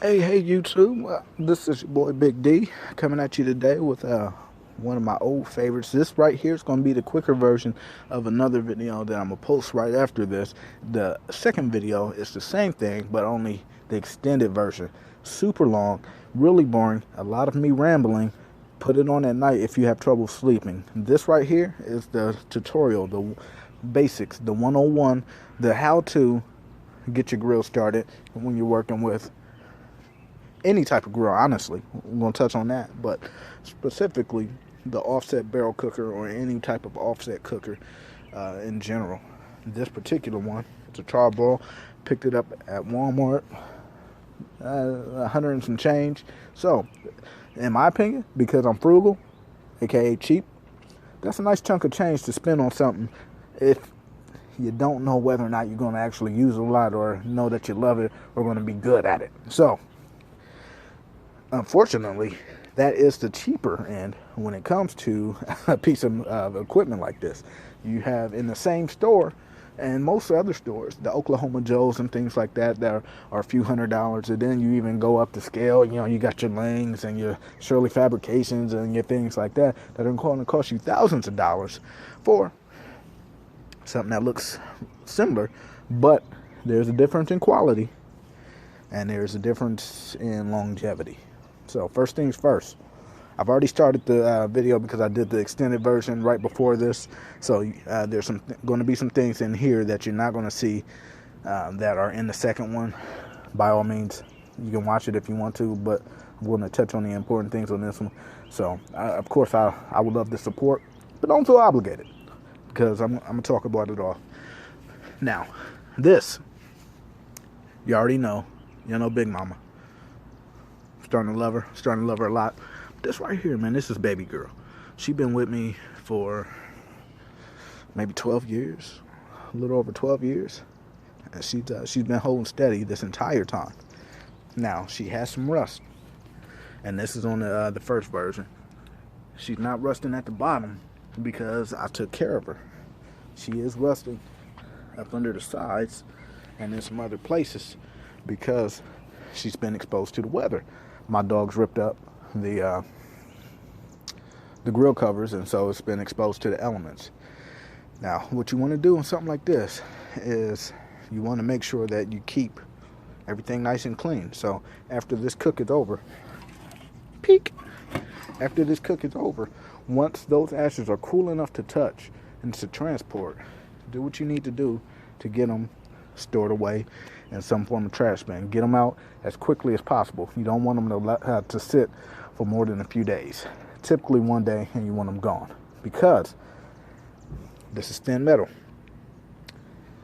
Hey YouTube, this is your boy Big D coming at you today with one of my old favorites. This right here is going to be the quicker version of another video that I'm going to post right after this. The second video is the same thing, but only the extended version. Super long, really boring, a lot of me rambling. Put it on at night if you have trouble sleeping. This right here is the tutorial, the basics, the 101, the how-to get your grill started when you're working with any type of grill. Honestly, I'm going to touch on that, but specifically the offset barrel cooker or any type of offset cooker in general. This particular one, it's a char broil. Picked it up at Walmart, 100 and some change. So in my opinion, because I'm frugal, aka cheap, that's a nice chunk of change to spend on something if you don't know whether or not you're going to actually use it a lot or know that you love it or going to be good at it. So unfortunately, that is the cheaper end when it comes to a piece of equipment like this. You have in the same store and most other stores, the Oklahoma Joes and things like that, that are a few $100s. And then you even go up the scale. You know, you got your Langs and your Shirley Fabrications and your things like that that are going to cost you thousands of dollars for something that looks similar, but there's a difference in quality and there's a difference in longevity. So first things first, I've already started the video because I did the extended version right before this. So there's going to be some things in here that you're not going to see that are in the second one. By all means, you can watch it if you want to, but I'm going to touch on the important things on this one. So of course, I would love the support, but don't feel obligated because I'm going to talk about it all. Now, this, you already know, you know Big Mama. Starting to love her a lot. This right here, man, this is baby girl. She's been with me for maybe 12 years, a little over 12 years. And she's been holding steady this entire time. Now, she has some rust. And this is on the first version. She's not rusting at the bottom because I took care of her. She is rusting up under the sides and in some other places because she's been exposed to the weather. My dog's ripped up the grill covers, and so it's been exposed to the elements. Now, what you want to do in something like this is you want to make sure that you keep everything nice and clean. So after this cook is over, after this cook is over, once those ashes are cool enough to touch and to transport, do what you need to do to get them stored away in some form of trash bin. Get them out as quickly as possible. You don't want them to sit for more than a few days. Typically one day, and you want them gone. Because this is thin metal.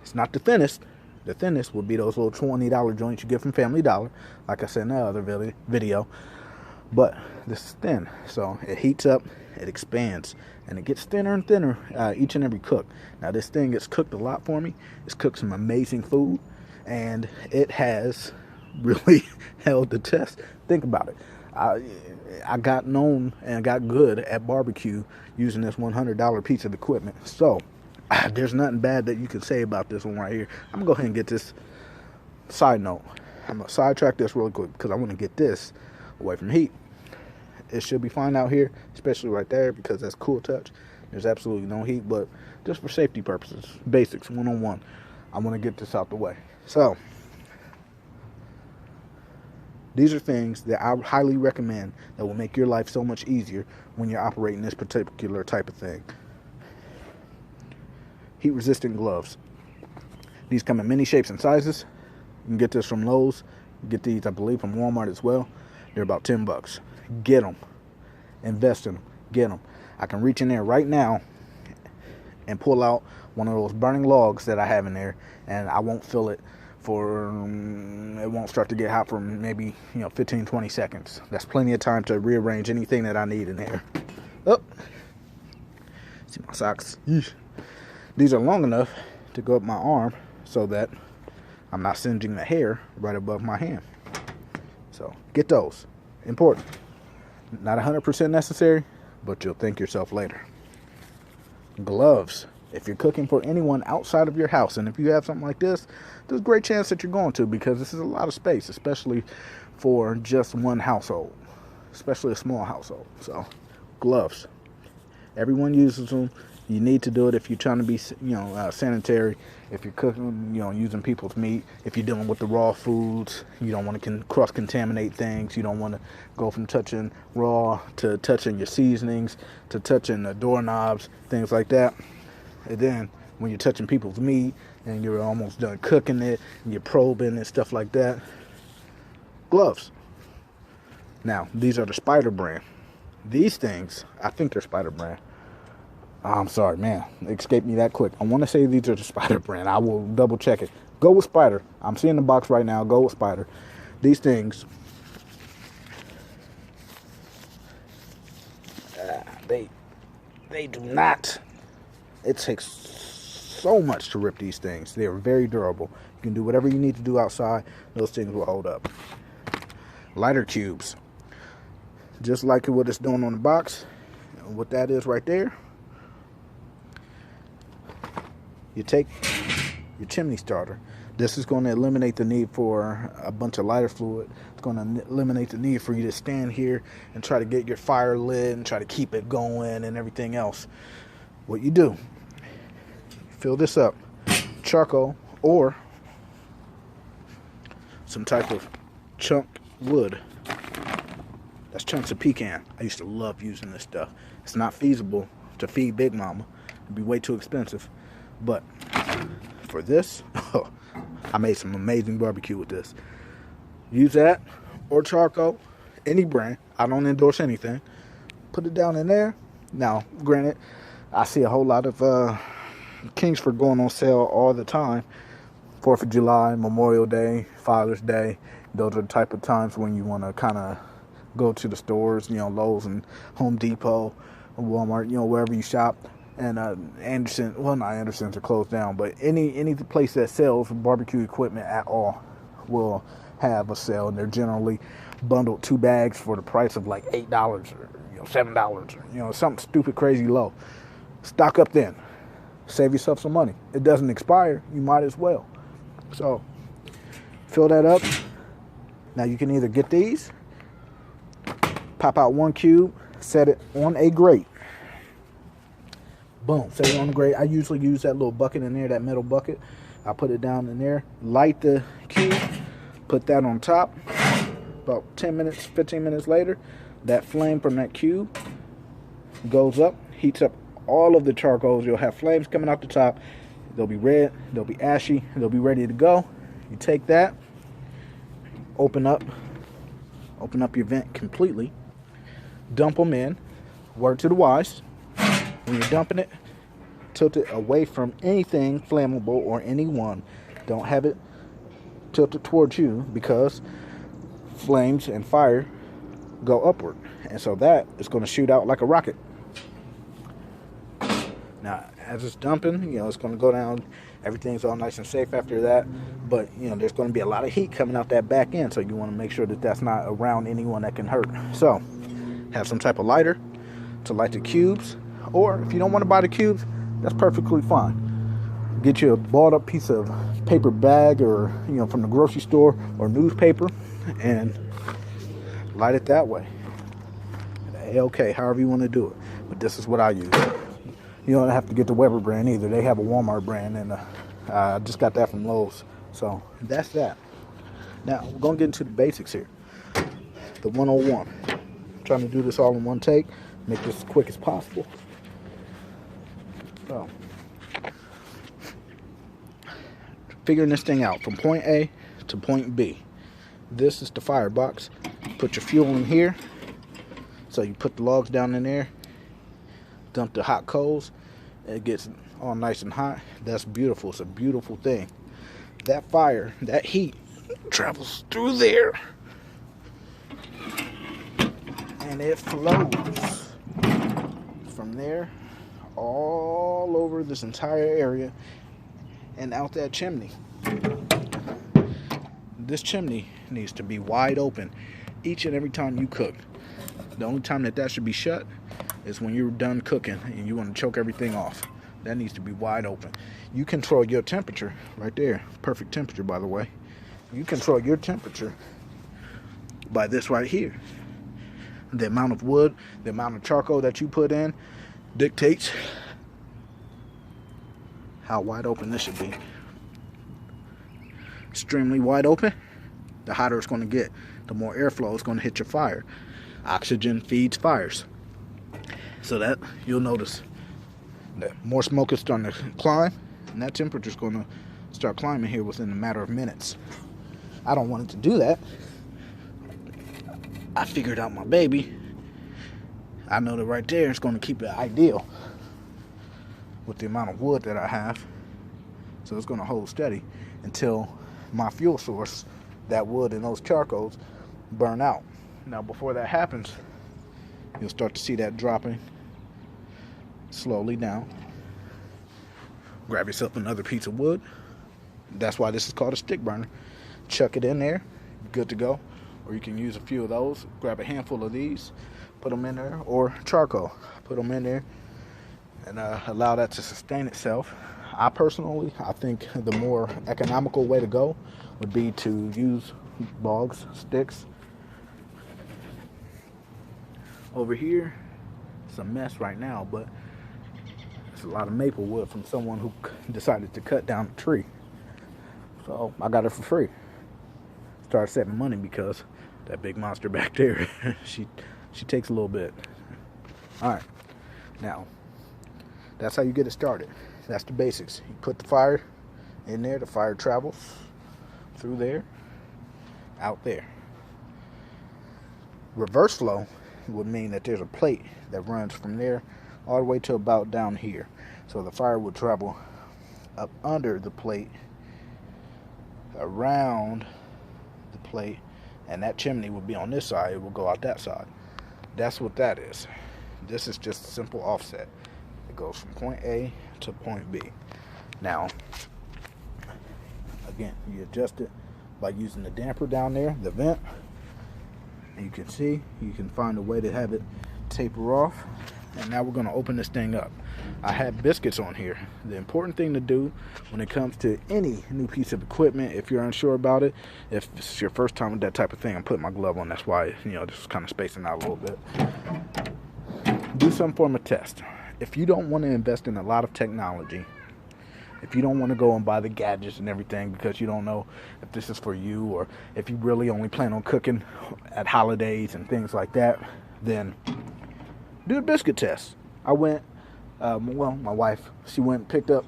It's not the thinnest. The thinnest would be those little $20 joints you get from Family Dollar, like I said in that other video. But this is thin, so it heats up, it expands, and it gets thinner and thinner each and every cook. Now this thing gets cooked a lot for me. It's cooked some amazing food, and it has really held the test. Think about it. I got known and got good at barbecue using this $100 piece of equipment. So there's nothing bad that you can say about this one right here. I'm gonna go ahead and get this. Side note, I'm gonna sidetrack this real quick because I want to get this away from heat. It should be fine out here, especially right there, because that's cool touch. There's absolutely no heat, but just for safety purposes, basics 101, I want to get this out the way. So these are things that I highly recommend that will make your life so much easier when you're operating this particular type of thing. Heat resistant gloves. These come in many shapes and sizes. You can get this from Lowe's. You get these, I believe, from Walmart as well. They're about $10. Get them. Invest in them. Get them. I can reach in there right now and pull out one of those burning logs that I have in there, and I won't feel it for, it won't start to get hot for maybe 15, 20 seconds. That's plenty of time to rearrange anything that I need in there. Oh, see my socks. Yeesh. These are long enough to go up my arm so that I'm not singeing the hair right above my hand. So get those. Important. Not 100% necessary, but you'll thank yourself later. Gloves. If you're cooking for anyone outside of your house, and if you have something like this, there's a great chance that you're going to, because this is a lot of space, especially for just one household, especially a small household. So, gloves. Everyone uses them. You need to do it if you're trying to be, sanitary. If you're cooking, using people's meat. If you're dealing with the raw foods, you don't want to cross-contaminate things. You don't want to go from touching raw to touching your seasonings to touching the doorknobs, things like that. And then when you're touching people's meat and you're almost done cooking it, and you're probing and stuff like that, gloves. Now, these are the Spider brand. These things, I think they're Spider brand. I'm sorry, man. It escaped me that quick. I want to say these are the Spider brand. I will double check it. Go with Spider. I'm seeing the box right now. Go with Spider. These things, they do not. It takes so much to rip these things. They are very durable. You can do whatever you need to do outside. Those things will hold up. Lighter cubes. Just like what it's doing on the box. What that is right there. You take your chimney starter. This is going to eliminate the need for a bunch of lighter fluid. It's going to eliminate the need for you to stand here and try to get your fire lit and try to keep it going and everything else. What you do, fill this up, charcoal or some type of chunk wood. That's chunks of pecan. I used to love using this stuff. It's not feasible to feed Big Mama. It'd be way too expensive. But for this, I made some amazing barbecue with this. Use that or charcoal, any brand. I don't endorse anything. Put it down in there. Now, granted, I see a whole lot of Kingsford going on sale all the time. 4th of July, Memorial Day, Father's Day. Those are the type of times when you want to kind of go to the stores, Lowe's and Home Depot, Walmart, wherever you shop. And Anderson, well, not Anderson's are closed down, but any place that sells barbecue equipment at all will have a sale, and they're generally bundled 2 bags for the price of like $8 or $7 or something stupid crazy low. Stock up then. Save yourself some money. It doesn't expire. You might as well. So fill that up. Now you can either get these, pop out 1 cube, set it on a grate. Boom, set it on the grate. I usually use that little bucket in there, that metal bucket. I put it down in there, light the cube, put that on top. About 10 minutes, 15 minutes later, that flame from that cube goes up, heats up all of the charcoals. You'll have flames coming out the top. They'll be red, they'll be ashy, they'll be ready to go. You take that, open up your vent completely, dump them in, word to the wise. When you're dumping it, tilt it away from anything flammable or anyone. Don't have it tilted towards you, because flames and fire go upward. And so that is going to shoot out like a rocket. Now, as it's dumping, it's going to go down. Everything's all nice and safe after that. But, there's going to be a lot of heat coming out that back end. So you want to make sure that that's not around anyone that can hurt. So, have some type of lighter to light the cubes. Or if you don't want to buy the cubes, that's perfectly fine. Get you a balled up piece of paper bag or, from the grocery store or newspaper and light it that way. Okay, however you want to do it. But this is what I use. You don't have to get the Weber brand either. They have a Walmart brand, and I just got that from Lowe's. So that's that. Now, we're going to get into the basics here. The 101. I'm trying to do this all in one take. Make this as quick as possible. So, figuring this thing out from point A to point B. This is the firebox. Put your fuel in here. So you put the logs down in there. Dump the hot coals. It gets all nice and hot. That's beautiful. It's a beautiful thing. That fire, that heat travels through there. And it flows from there all over this entire area and out that chimney. This chimney needs to be wide open each and every time you cook. The only time that should be shut is when you're done cooking and you want to choke everything off. That needs to be wide open. You control your temperature right there. Perfect temperature, by the way. You control your temperature by this right here. The amount of wood, the amount of charcoal that you put in dictates how wide open this should be. Extremely wide open, the hotter it's going to get. The more airflow is going to hit your fire. Oxygen feeds fires. So that you'll notice that more smoke is starting to climb, and that temperature is going to start climbing here within a matter of minutes. I don't want it to do that. I figured out my baby. I know that right there is going to keep it ideal with the amount of wood that I have. So it's going to hold steady until my fuel source, that wood and those charcoals, burn out. Now before that happens, you'll start to see that dropping slowly down. Grab yourself another piece of wood. That's why this is called a stick burner. Chuck it in there, good to go. Or you can use a few of those. Grab a handful of these, put them in there, or charcoal. Put them in there and allow that to sustain itself. I think the more economical way to go would be to use logs, sticks. Over here, it's a mess right now, but it's a lot of maple wood from someone who decided to cut down a tree. So I got it for free. Started saving money because that big monster back there, she takes a little bit. All right, now that's how you get it started. That's the basics. You put the fire in there. The fire travels through there, out there. Reverse flow would mean that there's a plate that runs from there all the way to about down here. So the fire would travel up under the plate, around the plate, and that chimney would be on this side. It will go out that side. That's what that is. This is just a simple offset. It goes from point A to point B. Now, again, you adjust it by using the damper down there, the vent. And you can see, you can find a way to have it taper off. And now we're going to open this thing up. I have biscuits on here. The important thing to do when it comes to any new piece of equipment, if you're unsure about it, if it's your first time with that type of thing, I'm putting my glove on. That's why, this is kind of spacing out a little bit. Do some form of test. If you don't want to invest in a lot of technology, if you don't want to go and buy the gadgets and everything because you don't know if this is for you, or if you really only plan on cooking at holidays and things like that, then do a biscuit test. I went, my wife, she went and picked up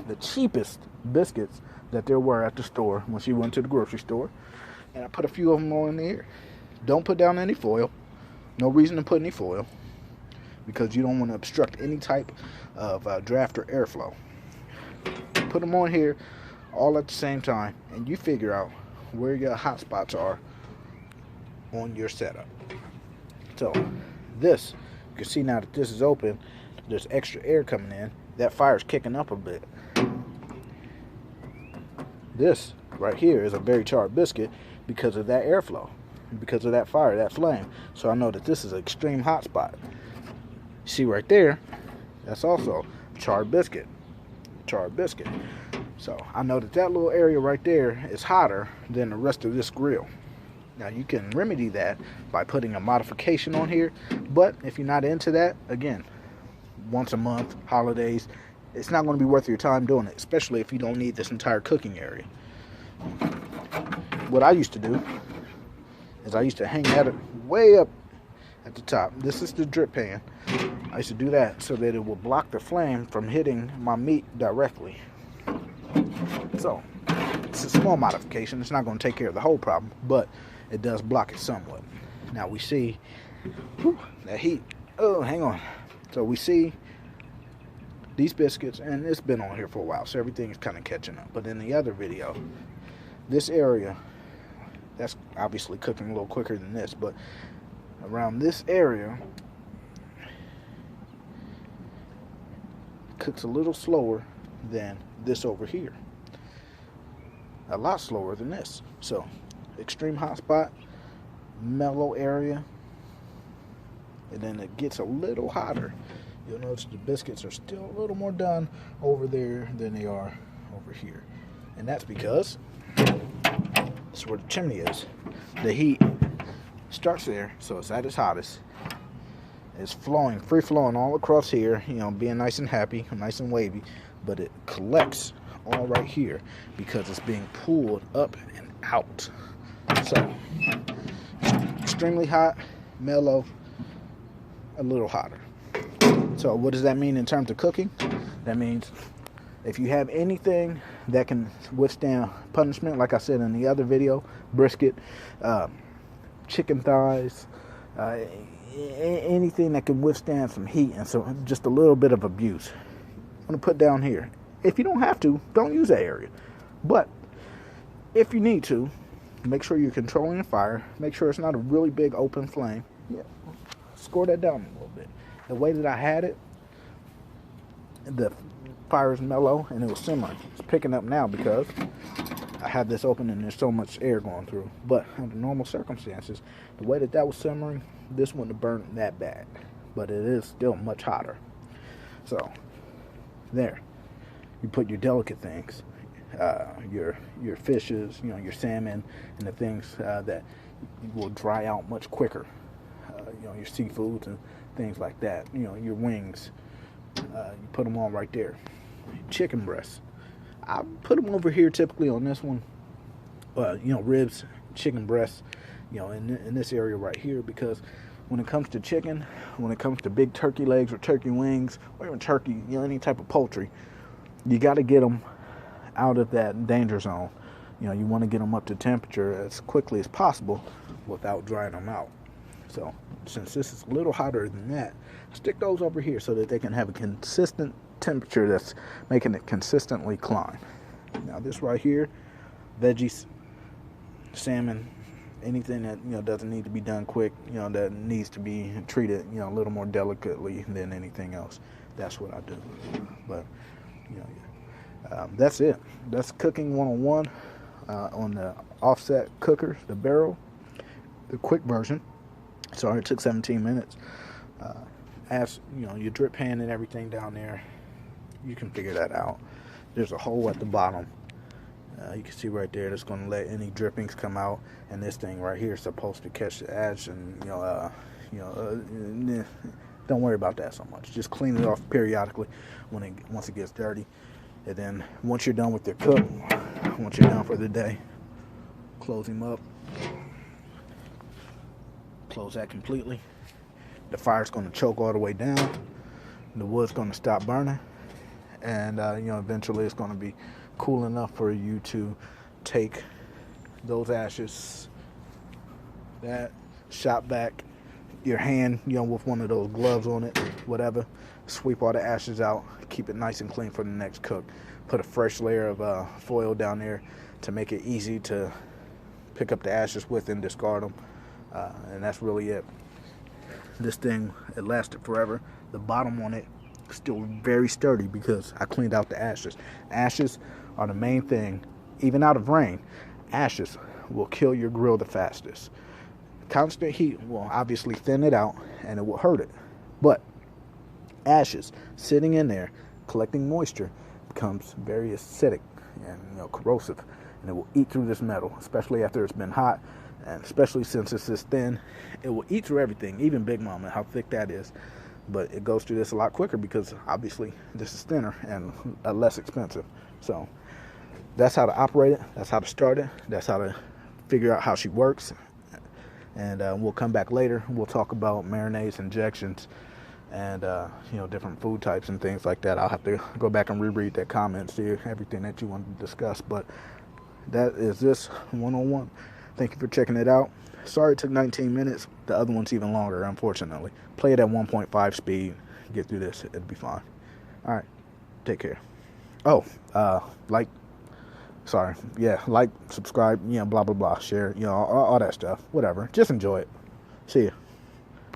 the cheapest biscuits that there were at the store when she went to the grocery store, and I put a few of them on there. Don't put down any foil. No reason to put any foil, because you don't want to obstruct any type of draft or airflow. Put them on here all at the same time, and you figure out where your hot spots are on your setup. So this, you can see now that this is open, there's extra air coming in. That fire's kicking up a bit. This right here is a very charred biscuit because of that airflow, because of that fire, that flame. So I know that this is an extreme hot spot. See right there, that's also charred biscuit. Charred biscuit. So I know that that little area right there is hotter than the rest of this grill. Now you can remedy that by putting a modification on here, but if you're not into that, again, once a month, holidays, it's not going to be worth your time doing it, especially if you don't need this entire cooking area. What I used to do is I used to hang that way up at the top. This is the drip pan. I used to do that so that it will block the flame from hitting my meat directly. So it's a small modification. It's not going to take care of the whole problem, but it does block it somewhat. Now we see that heat. Oh, hang on. So we see these biscuits, and it's been on here for a while, so everything is kind of catching up. But in the other video, this area, that's obviously cooking a little quicker than this, but around this area, cooks a little slower than this over here. A lot slower than this. So, extreme hot spot, mellow area, and then it gets a little hotter. You'll notice the biscuits are still a little more done over there than they are over here. And that's because that's where the chimney is. The heat Starts there, so it's at its hottest. It's flowing, free flowing all across here, being nice and happy, nice and wavy, but it collects all right here because it's being pulled up and out. So, extremely hot, mellow, a little hotter. So what does that mean in terms of cooking? That means if you have anything that can withstand punishment, like I said in the other video, brisket, chicken thighs, anything that can withstand some heat and so just a little bit of abuse, I'm going to put down here. If you don't have to, don't use that area. But if you need to, make sure you're controlling the fire. Make sure it's not a really big open flame. Yeah, score that down a little bit. The way that I had it, the fire is mellow and it was simmering. It's picking up now because I have this open and there's so much air going through. But under normal circumstances, the way that was simmering, this wouldn't have burned that bad. But it is still much hotter. So, there. You put your delicate things, your fishes, your salmon, and the things that will dry out much quicker. Your seafoods and things like that. Your wings. You put them all right there. Chicken breasts. I put them over here typically on this one. Ribs, chicken breasts, in this area right here, because when it comes to chicken, when it comes to big turkey legs or turkey wings, or even turkey, any type of poultry, you got to get them out of that danger zone. You want to get them up to temperature as quickly as possible without drying them out. So since this is a little hotter than that, stick those over here so that they can have a consistent temperature that's making it consistently climb. Now this right here, veggies, salmon, anything that doesn't need to be done quick, that needs to be treated a little more delicately than anything else, that's what I do. But that's it. That's cooking 101 on the offset cookers, the barrel, the quick version. So it took 17 minutes. As your drip pan and everything down there, you can figure that out. There's a hole at the bottom. You can see right there, that's going to let any drippings come out, and this thing right here is supposed to catch the ash, and don't worry about that so much. Just clean it off periodically once it gets dirty, and then once you're done with your cook, once you're done for the day, close him up. Close that completely. The fire's going to choke all the way down. The wood's going to stop burning, and eventually it's going to be cool enough for you to take those ashes, that shop back your hand, with one of those gloves on it, whatever, sweep all the ashes out, keep it nice and clean for the next cook. Put a fresh layer of foil down there to make it easy to pick up the ashes with and discard them, and that's really it. This thing, it lasted forever. The bottom on it still very sturdy because I cleaned out the ashes. Ashes are the main thing. Even out of rain, ashes will kill your grill the fastest. Constant heat will obviously thin it out and it will hurt it. But ashes sitting in there collecting moisture becomes very acidic and corrosive, and it will eat through this metal, especially after it's been hot, and especially since it's this thin, it will eat through everything, even Big Mama, how thick that is. But it goes through this a lot quicker because obviously this is thinner and less expensive. So that's how to operate it. That's how to start it. That's how to figure out how she works. And we'll come back later. We'll talk about marinades, injections, and different food types and things like that. I'll have to go back and reread that comment, see everything that you want to discuss. But that is this 101. Thank you for checking it out. Sorry it took 19 minutes. The other one's even longer, unfortunately. Play it at 1.5 speed. Get through this. It'll be fine. All right. Take care. Oh, like, subscribe, blah, blah, blah, share, all that stuff. Whatever. Just enjoy it. See ya.